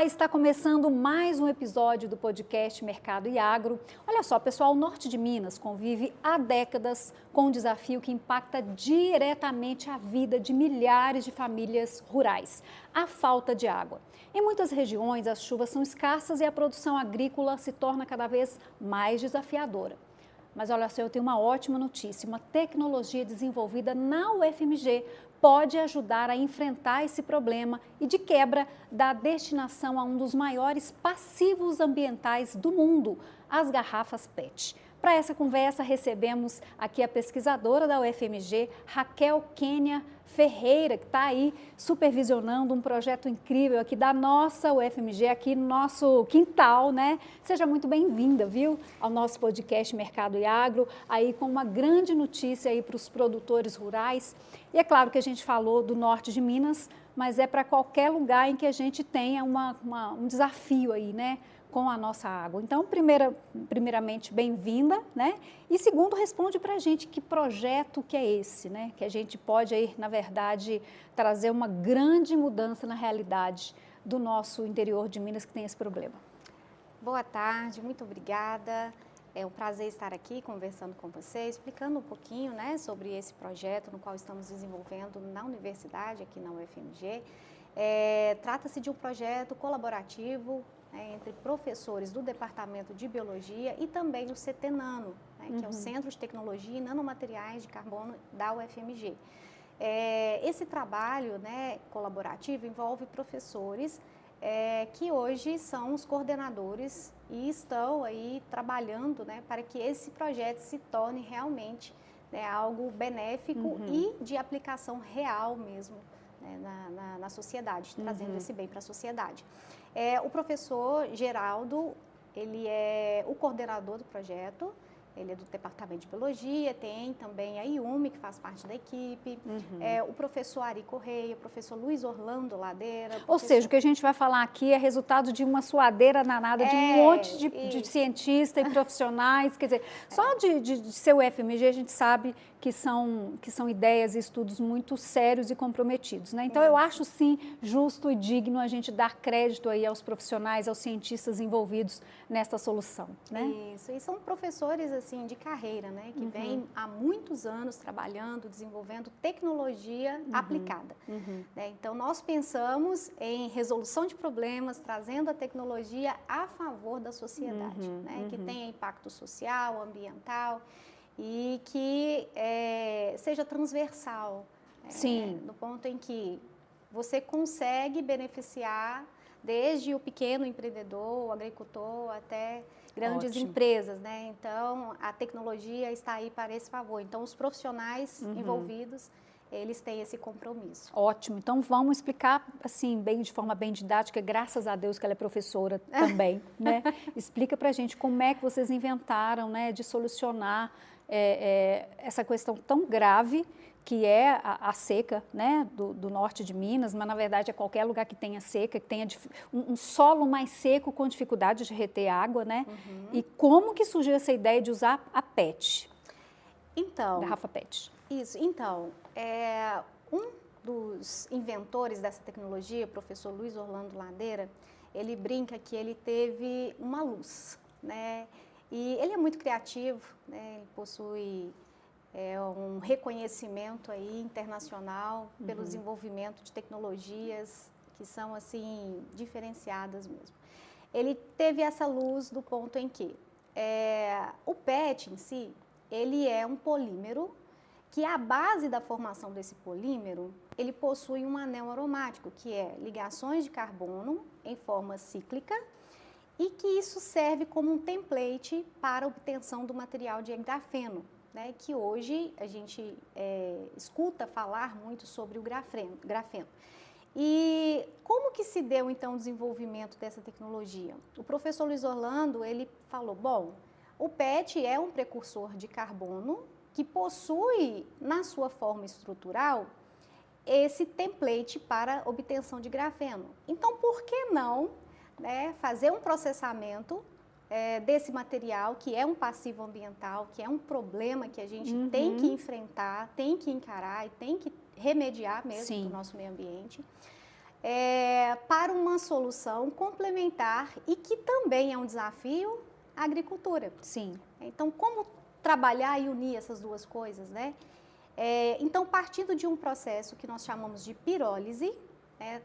Olá, está começando mais um episódio do podcast Mercado e Agro. Olha só, pessoal, o norte de Minas convive há décadas com um desafio que impacta diretamente a vida de milhares de famílias rurais: a falta de água. Em muitas regiões, as chuvas são escassas e a produção agrícola se torna cada vez mais desafiadora. Mas olha só, eu tenho uma ótima notícia: uma tecnologia desenvolvida na UFMG pode ajudar a enfrentar esse problema e, de quebra, dar destinação a um dos maiores passivos ambientais do mundo, as garrafas PET. Para essa conversa, recebemos aqui a pesquisadora da UFMG, Raquel Kênia Ferreira, que está aí supervisionando um projeto incrível aqui da nossa UFMG, aqui no nosso quintal, né? Seja muito bem-vinda, viu, ao nosso podcast Mercado e Agro, aí com uma grande notícia aí para os produtores rurais. E é claro que a gente falou do norte de Minas, mas é para qualquer lugar em que a gente tenha um desafio aí, né, com a nossa água. Então, primeiramente, bem-vinda, né? E segundo, responde para a gente que projeto que é esse, né? Que a gente pode aí, na verdade, trazer uma grande mudança na realidade do nosso interior de Minas que tem esse problema. Boa tarde, muito obrigada. É um prazer estar aqui conversando com você, explicando um pouquinho, né, sobre esse projeto no qual estamos desenvolvendo na universidade, aqui na UFMG. Trata-se de um projeto colaborativo entre professores do Departamento de Biologia e também do CTNano, né, que é o Centro de Tecnologia e Nanomateriais de Carbono da UFMG. Esse trabalho, né, colaborativo envolve professores que hoje são os coordenadores e estão aí trabalhando, né, para que esse projeto se torne realmente, né, algo benéfico e de aplicação real mesmo, né, na sociedade, trazendo esse bem para a sociedade. O professor Geraldo, ele é o coordenador do projeto. Ele é do Departamento de Biologia, tem também a Yumi, que faz parte da equipe, o professor Ari Correia, o professor Luiz Orlando Ladeira. Ou seja, o que a gente vai falar aqui é resultado de uma suadeira danada de um monte de cientistas e profissionais. Quer dizer, só de ser o UFMG a gente sabe que são ideias e estudos muito sérios e comprometidos, né? Então, eu acho, sim, justo e digno a gente dar crédito aí aos profissionais, aos cientistas envolvidos nesta solução, né? Isso, e são professores, assim, de carreira, né? Que vêm há muitos anos trabalhando, desenvolvendo tecnologia aplicada. Né? Então, nós pensamos em resolução de problemas, trazendo a tecnologia a favor da sociedade, né? Que tenha impacto social, ambiental, e que seja transversal, no ponto em que você consegue beneficiar desde o pequeno empreendedor, o agricultor, até grandes empresas, né? Então, a tecnologia está aí para esse favor. Então, os profissionais envolvidos, eles têm esse compromisso. Ótimo. Então, vamos explicar, assim, de forma bem didática, graças a Deus que ela é professora também, né? Explica pra gente como é que vocês inventaram, né, de solucionar essa questão tão grave que é a seca, né, do norte de Minas, mas na verdade é qualquer lugar que tenha seca, que tenha um solo mais seco com dificuldade de reter água, né? E como que surgiu essa ideia de usar a PET? Então, garrafa PET. Isso. Então, um dos inventores dessa tecnologia, o professor Luiz Orlando Ladeira, ele brinca que ele teve uma luz, né? E ele é muito criativo, né? Ele possui um reconhecimento aí internacional pelo desenvolvimento de tecnologias que são, assim, diferenciadas mesmo. Ele teve essa luz do ponto em que o PET em si, ele é um polímero que a base da formação desse polímero, ele possui um anel aromático, que é ligações de carbono em forma cíclica, e que isso serve como um template para a obtenção do material de grafeno, né, que hoje a gente escuta falar muito sobre o grafeno. E como que se deu, então, o desenvolvimento dessa tecnologia? O professor Luiz Orlando, ele falou, bom, o PET é um precursor de carbono que possui, na sua forma estrutural, esse template para obtenção de grafeno. Então, por que não, né, fazer um processamento desse material, que é um passivo ambiental, que é um problema que a gente tem que enfrentar, tem que encarar e tem que remediar mesmo do nosso meio ambiente, para uma solução complementar e que também é um desafio à agricultura. Sim. Então, como trabalhar e unir essas duas coisas, né? Então, partindo de um processo que nós chamamos de pirólise,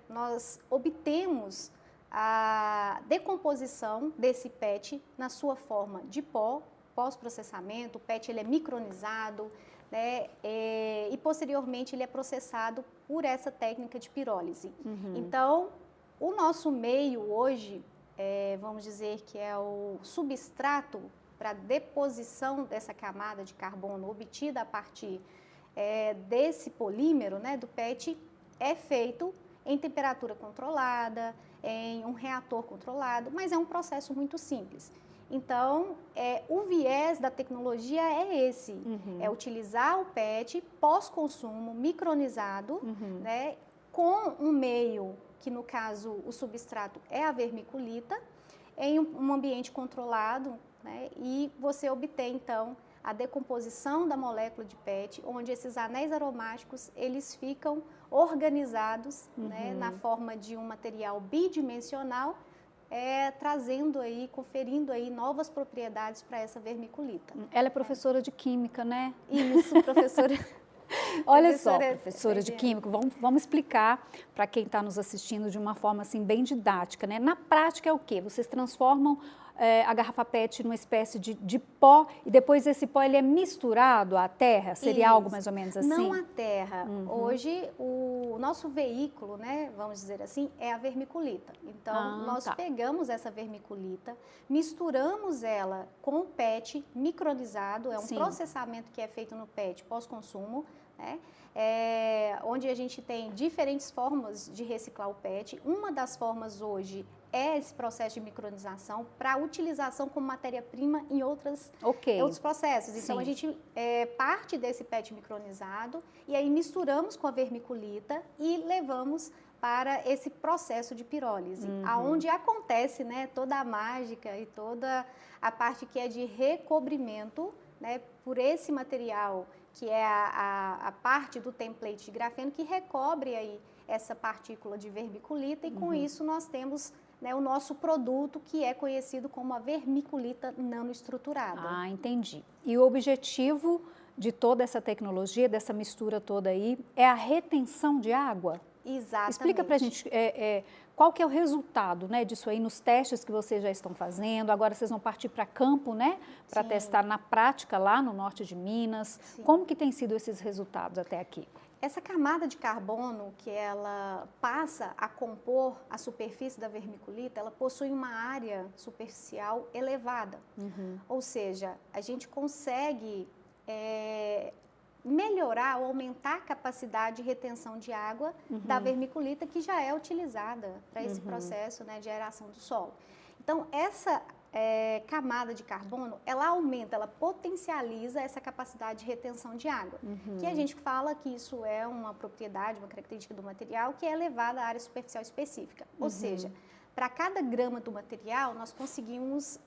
nós obtemos a decomposição desse PET na sua forma de pó, pós-processamento. O PET ele é micronizado, né? E posteriormente ele é processado por essa técnica de pirólise. Então, o nosso meio hoje, vamos dizer que é o substrato para deposição dessa camada de carbono obtida a partir desse polímero, né, do PET, é feito em temperatura controlada, em um reator controlado, mas é um processo muito simples. Então, o viés da tecnologia é esse, é utilizar o PET pós-consumo, micronizado, né, com um meio, que no caso o substrato é a vermiculita, em um ambiente controlado, né, e você obtém então a decomposição da molécula de PET, onde esses anéis aromáticos eles ficam organizados, né, na forma de um material bidimensional, trazendo aí, conferindo aí novas propriedades para essa vermiculita. Ela é professora de química, né? Isso, professora. Olha só, professora de química, vamos explicar para quem está nos assistindo de uma forma assim bem didática, né? Na prática é o quê? Vocês transformam a garrafa PET numa espécie de pó e depois esse pó ele é misturado à terra? Seria Isso. algo mais ou menos assim? Não à terra. Hoje o nosso veículo, né, vamos dizer assim, é a vermiculita. Então nós pegamos essa vermiculita, misturamos ela com o PET micronizado, é um processamento que é feito no PET pós-consumo, né? Onde a gente tem diferentes formas de reciclar o PET. Uma das formas hoje é esse processo de micronização para utilização como matéria-prima em outros processos. Então, a gente parte desse PET micronizado e aí misturamos com a vermiculita e levamos para esse processo de pirólise, aonde acontece, né, toda a mágica e toda a parte que é de recobrimento, né, por esse material que é a parte do template de grafeno que recobre aí essa partícula de vermiculita e com isso nós temos, né, o nosso produto que é conhecido como a vermiculita nanoestruturada. Ah, entendi. E o objetivo de toda essa tecnologia, dessa mistura toda aí, é a retenção de água? Exatamente. Explica pra gente qual que é o resultado, né, disso aí nos testes que vocês já estão fazendo. Agora vocês vão partir para campo, né, para testar na prática lá no norte de Minas. Sim. Como que tem sido esses resultados até aqui? Essa camada de carbono que ela passa a compor a superfície da vermiculita, ela possui uma área superficial elevada. Ou seja, a gente consegue melhorar ou aumentar a capacidade de retenção de água da vermiculita que já é utilizada para esse processo, né, de aeração do solo. Então, essa camada de carbono, ela aumenta, ela potencializa essa capacidade de retenção de água, que a gente fala que isso é uma propriedade, uma característica do material que é elevada à área superficial específica. Ou seja, para cada grama do material, nós conseguimos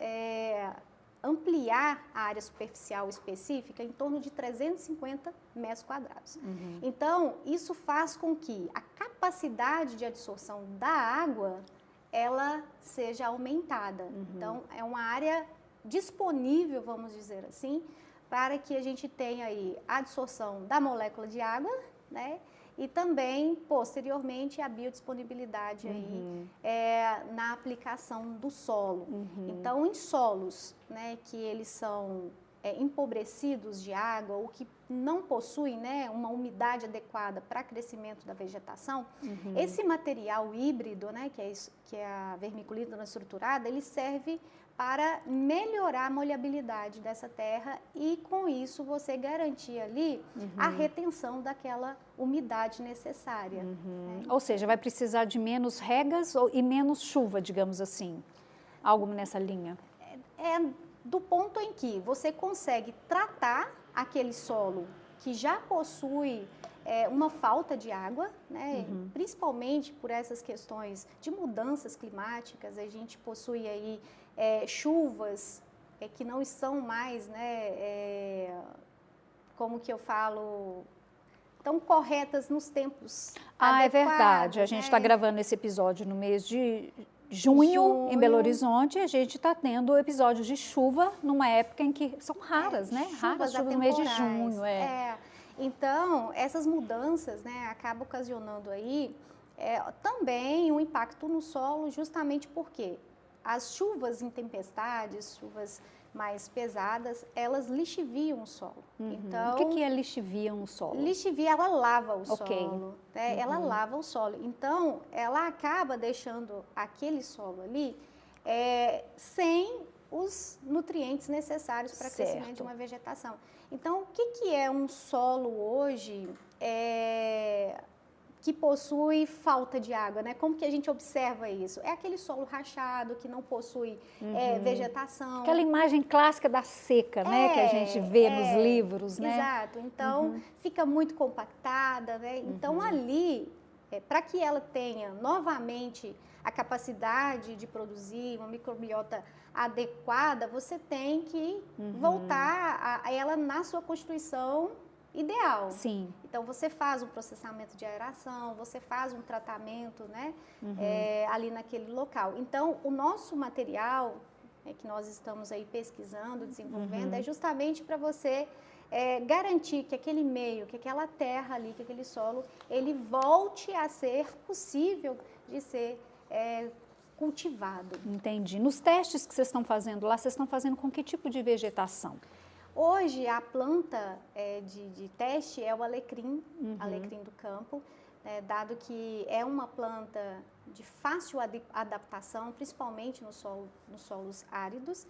ampliar a área superficial específica em torno de 350 metros quadrados. Então, isso faz com que a capacidade de absorção da água ela seja aumentada. Então, é uma área disponível, vamos dizer assim, para que a gente tenha aí a absorção da molécula de água, né? E também, posteriormente, a biodisponibilidade aí, na aplicação do solo. Então, em solos, né, que eles são empobrecidos de água ou que não possuem, né, uma umidade adequada para crescimento da vegetação, esse material híbrido, né, que é a vermiculita nanoestruturada, ele serve para melhorar a molhabilidade dessa terra e, com isso, você garantir ali a retenção daquela umidade necessária. Né? Ou seja, vai precisar de menos regas e menos chuva, digamos assim, algo nessa linha? Do ponto em que você consegue tratar aquele solo que já possui uma falta de água, né? Principalmente por essas questões de mudanças climáticas, a gente possui aí chuvas que não estão mais, né, como que eu falo, estão corretas nos tempos Ah, adequados, é verdade. A gente está né? gravando esse episódio no mês de junho, em Belo Horizonte, e a gente está tendo episódios de chuva numa época em que são raras, né? Raras chuvas no mês de junho. Então, essas mudanças, né, acabam ocasionando aí também um impacto no solo, justamente porque as chuvas em tempestades, chuvas mais pesadas, elas lixiviam o solo. Então, o que é lixiviam o solo? Lixivia, ela lava o Ok. solo, né? Ela lava o solo. Então, ela acaba deixando aquele solo ali sem os nutrientes necessários para o crescimento de uma vegetação. Então, o que é um solo hoje que possui falta de água, né? Como que a gente observa isso? É aquele solo rachado, que não possui vegetação. Aquela imagem clássica da seca, né? Que a gente vê nos livros, né? Exato. Então, fica muito compactada, né? Então, ali, para que ela tenha novamente a capacidade de produzir uma microbiota adequada, você tem que voltar a ela na sua constituição ideal. Sim. Então, você faz um processamento de aeração, você faz um tratamento, né, ali naquele local. Então, o nosso material que nós estamos aí pesquisando, desenvolvendo, é justamente para você garantir que aquele meio, que aquela terra ali, que aquele solo, ele volte a ser possível de ser cultivado. Entendi. Nos testes que vocês estão fazendo lá, vocês estão fazendo com que tipo de vegetação? Hoje, a planta de teste é o alecrim, alecrim do campo, dado que é uma planta de fácil adaptação, principalmente nos solos áridos.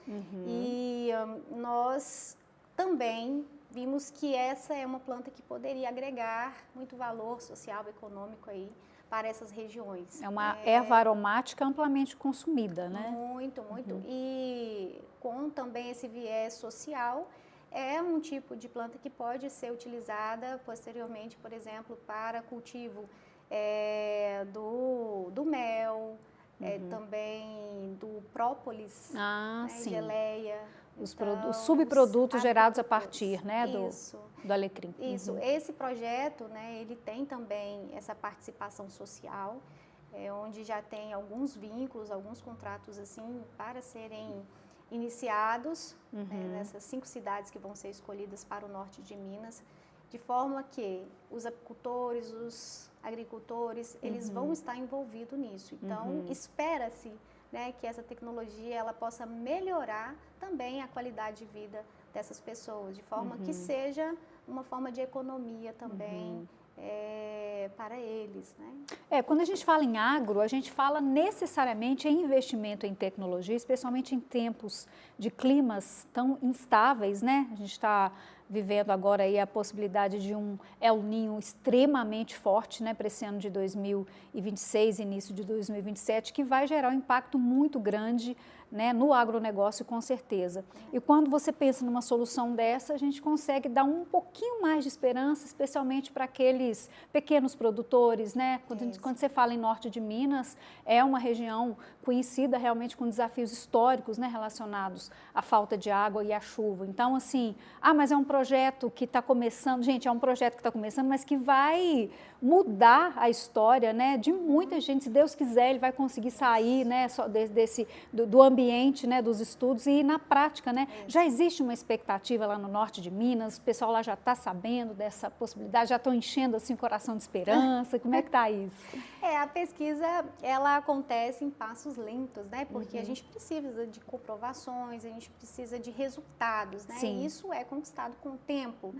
E nós também vimos que essa é uma planta que poderia agregar muito valor social, econômico aí para essas regiões. É uma erva aromática amplamente consumida, né? Muito, muito. E com também esse viés social, é um tipo de planta que pode ser utilizada posteriormente, por exemplo, para cultivo do mel, também do própolis, geleia. Os subprodutos gerados a partir, né, do alecrim. Isso. Esse projeto, né, ele tem também essa participação social, onde já tem alguns vínculos, alguns contratos assim para serem iniciados nessas 5 cidades que vão ser escolhidas para o norte de Minas, de forma que os apicultores, os agricultores, eles vão estar envolvidos nisso. Então, espera-se, né, que essa tecnologia ela possa melhorar também a qualidade de vida dessas pessoas, de forma que seja uma forma de economia também para eles, né? Quando a gente fala em agro, a gente fala necessariamente em investimento em tecnologia, especialmente em tempos de climas tão instáveis, né? A gente está vivendo agora aí a possibilidade de um El Niño extremamente forte, né, para esse ano de 2026, início de 2027, que vai gerar um impacto muito grande, né, no agronegócio, com certeza. E quando você pensa numa solução dessa, a gente consegue dar um pouquinho mais de esperança, especialmente para aqueles pequenos produtores, né? Quando você fala em norte de Minas, é uma região conhecida realmente com desafios históricos, né, relacionados à falta de água e à chuva. Então, assim, mas é um projeto que está começando, gente, é um projeto que está começando, mas que vai mudar a história, né, de muita gente. Se Deus quiser, ele vai conseguir sair, né, do ambiente, né, dos estudos e ir na prática, né? Já existe uma expectativa lá no norte de Minas, o pessoal lá já está sabendo dessa possibilidade, já estão enchendo assim o coração de esperança. Como é que está isso? A pesquisa, ela acontece em passos lentos, né? Porque a gente precisa de comprovações, a gente precisa de resultados, né? Sim. E isso é conquistado com o tempo.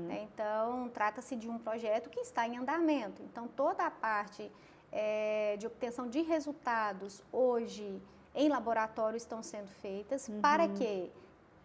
Né? Então, trata-se de um projeto que está em andamento. Então, toda a parte de obtenção de resultados hoje em laboratório estão sendo feitas para que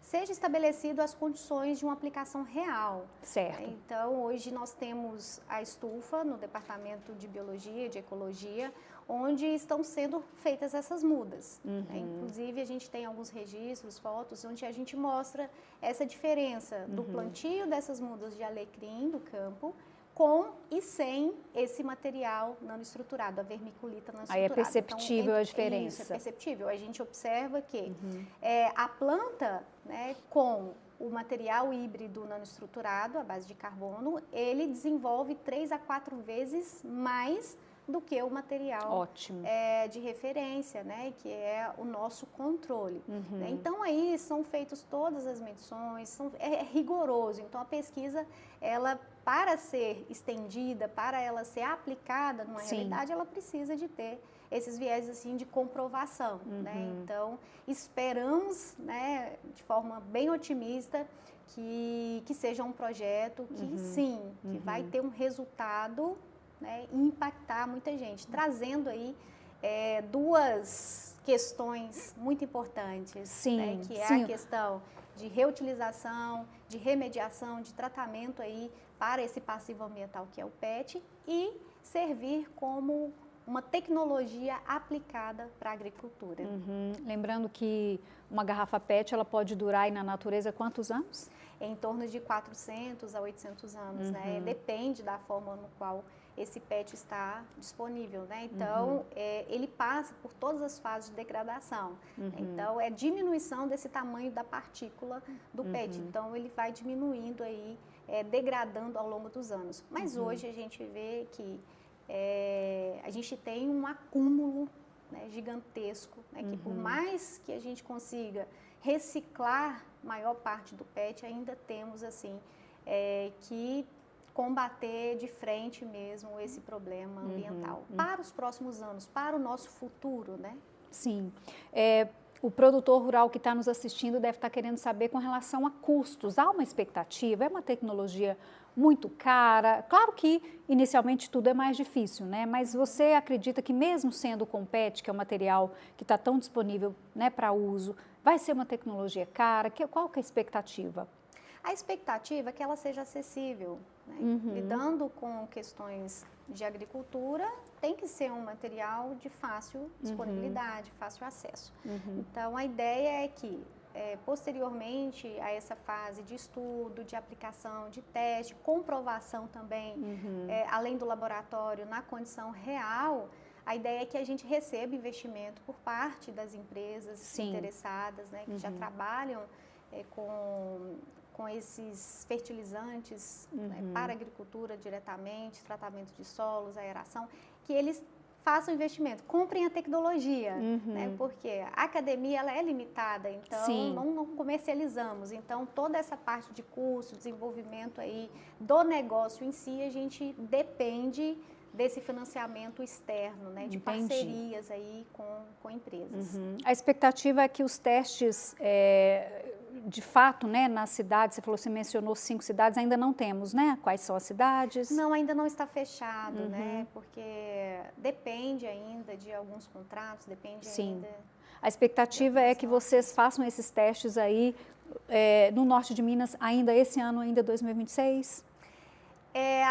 seja estabelecido as condições de uma aplicação real. Certo. Então, hoje nós temos a estufa no Departamento de Biologia e de Ecologia, onde estão sendo feitas essas mudas. Inclusive, a gente tem alguns registros, fotos, onde a gente mostra essa diferença do plantio dessas mudas de alecrim do campo, com e sem esse material nanoestruturado, a vermiculita nanoestruturada. Aí é perceptível a diferença. Isso, é perceptível. A gente observa que a planta, né, com o material híbrido nanoestruturado, à base de carbono, ele desenvolve 3 a 4 vezes mais do que o material Ótimo. De referência, né, que é o nosso controle. Né? Então, aí são feitas todas as medições, é rigoroso. Então, a pesquisa, ela, para ser estendida, para ela ser aplicada numa realidade, ela precisa de ter esses viés assim, de comprovação. Né? Então, esperamos, né, de forma bem otimista, que seja um projeto que, sim, que vai ter um resultado, né, e impactar muita gente, trazendo aí duas questões muito importantes, né, que é a questão de reutilização, de remediação, de tratamento aí para esse passivo ambiental que é o PET e servir como uma tecnologia aplicada para a agricultura. Lembrando que uma garrafa PET ela pode durar aí na natureza quantos anos? Em torno de 400 a 800 anos, né? Depende da forma no qual esse PET está disponível, né? Então, ele passa por todas as fases de degradação. Então, é diminuição desse tamanho da partícula do PET. Então, ele vai diminuindo aí, degradando ao longo dos anos. Mas hoje a gente vê que a gente tem um acúmulo, né, gigantesco, né, que por mais que a gente consiga reciclar maior parte do PET, ainda temos assim que combater de frente mesmo esse problema ambiental para os próximos anos, para o nosso futuro, né? Sim. O produtor rural que está nos assistindo deve estar querendo saber com relação a custos. Há uma expectativa? É uma tecnologia muito cara? Claro que inicialmente tudo é mais difícil, né? Mas você acredita que mesmo sendo com PET, que é um material que está tão disponível, né, para uso, vai ser uma tecnologia cara? Qual que é a expectativa? A expectativa é que ela seja acessível, né? Lidando com questões de agricultura, tem que ser um material de fácil disponibilidade, fácil acesso. Então, a ideia é que, posteriormente a essa fase de estudo, de aplicação, de teste, comprovação também, além do laboratório, na condição real, a ideia é que a gente receba investimento por parte das empresas interessadas, né, que já trabalham com esses fertilizantes, né, para a agricultura diretamente, tratamento de solos, aeração, que eles façam investimento, comprem a tecnologia, né, porque a academia ela é limitada, então não comercializamos, então toda essa parte de custo, desenvolvimento aí do negócio em si, a gente depende desse financiamento externo, né, de parcerias aí com empresas. A expectativa é que os testes, de fato, né, nas cidades, você mencionou 5 cidades, ainda não temos, né? Quais são as cidades? Não, ainda não está fechado, né? Porque depende ainda de alguns contratos, depende ainda... A expectativa é que vocês façam esses testes aí no norte de Minas ainda esse ano, ainda 2026?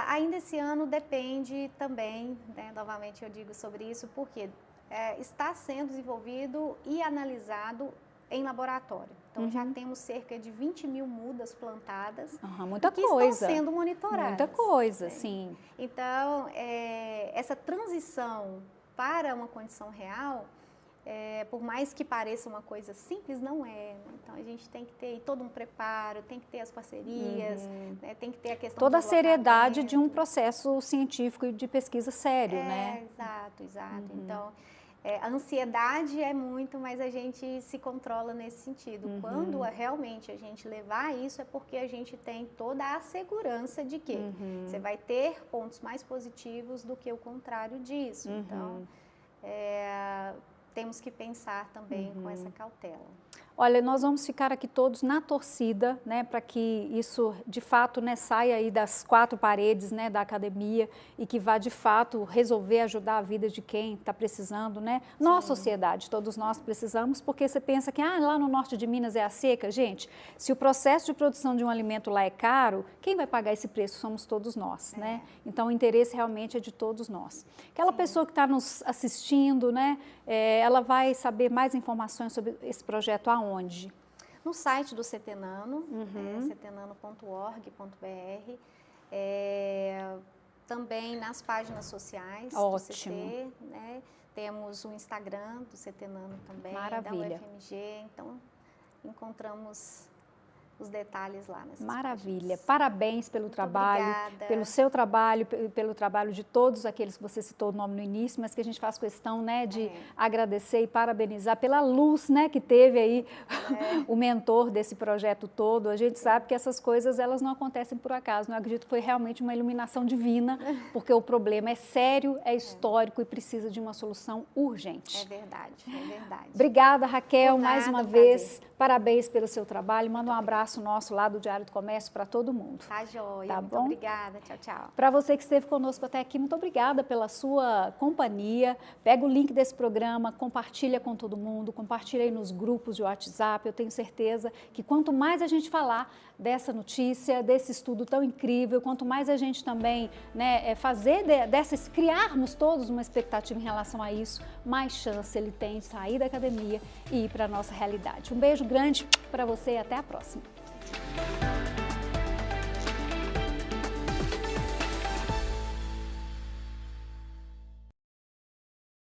Ainda esse ano depende também, né? Novamente eu digo sobre isso, porque está sendo desenvolvido e analisado em laboratório. Então, já temos cerca de 20 mil mudas plantadas muita que coisa. Estão sendo monitoradas. Muita coisa, sim. Então, essa transição para uma condição real, por mais que pareça uma coisa simples, não é. Né? Então, a gente tem que ter todo um preparo, tem que ter as parcerias, né? Tem que ter a questão toda do a seriedade de um processo científico e de pesquisa sério, né? Exato. Então, a ansiedade é muito, mas a gente se controla nesse sentido. Quando realmente a gente levar isso, é porque a gente tem toda a segurança de que você vai ter pontos mais positivos do que o contrário disso. Então, temos que pensar também com essa cautela. Olha, nós vamos ficar aqui todos na torcida, né, para que isso de fato, né, saia aí das 4 paredes, né, da academia e que vá de fato resolver, ajudar a vida de quem está precisando, né? Nossa sociedade, todos nós precisamos, porque você pensa que lá no norte de Minas é a seca. Gente, se o processo de produção de um alimento lá é caro, quem vai pagar esse preço somos todos nós, né? Então o interesse realmente é de todos nós. Aquela pessoa que está nos assistindo, né, ela vai saber mais informações sobre esse projeto aonde? No site do CETENANO, cetenano.org.br, também nas páginas sociais do CT, né? Temos o Instagram do CETENANO também, da UFMG, então encontramos os detalhes lá nessas Maravilha. páginas. Parabéns pelo Muito trabalho, obrigada. pelo seu trabalho, pelo trabalho de todos aqueles que você citou o nome no início, mas que a gente faz questão, né, de agradecer e parabenizar pela luz, né, que teve aí o mentor desse projeto todo. A gente sabe que essas coisas, elas não acontecem por acaso, não acredito que foi realmente uma iluminação divina, porque o problema é sério, é histórico e precisa de uma solução urgente. É verdade, é verdade. Obrigada, Raquel, Por nada, mais uma um vez. prazer. Parabéns pelo seu trabalho. Manda um abraço nosso lá do Diário do Comércio para todo mundo. Tá joia. Tá Muito bom? obrigada. Tchau, tchau. Para você que esteve conosco até aqui, muito obrigada pela sua companhia. Pega o link desse programa, compartilha com todo mundo, compartilha aí nos grupos de WhatsApp. Eu tenho certeza que quanto mais a gente falar dessa notícia, desse estudo tão incrível, quanto mais a gente também, né, criarmos todos uma expectativa em relação a isso, mais chance ele tem de sair da academia e ir para a nossa realidade. Um beijo grande para você e até a próxima.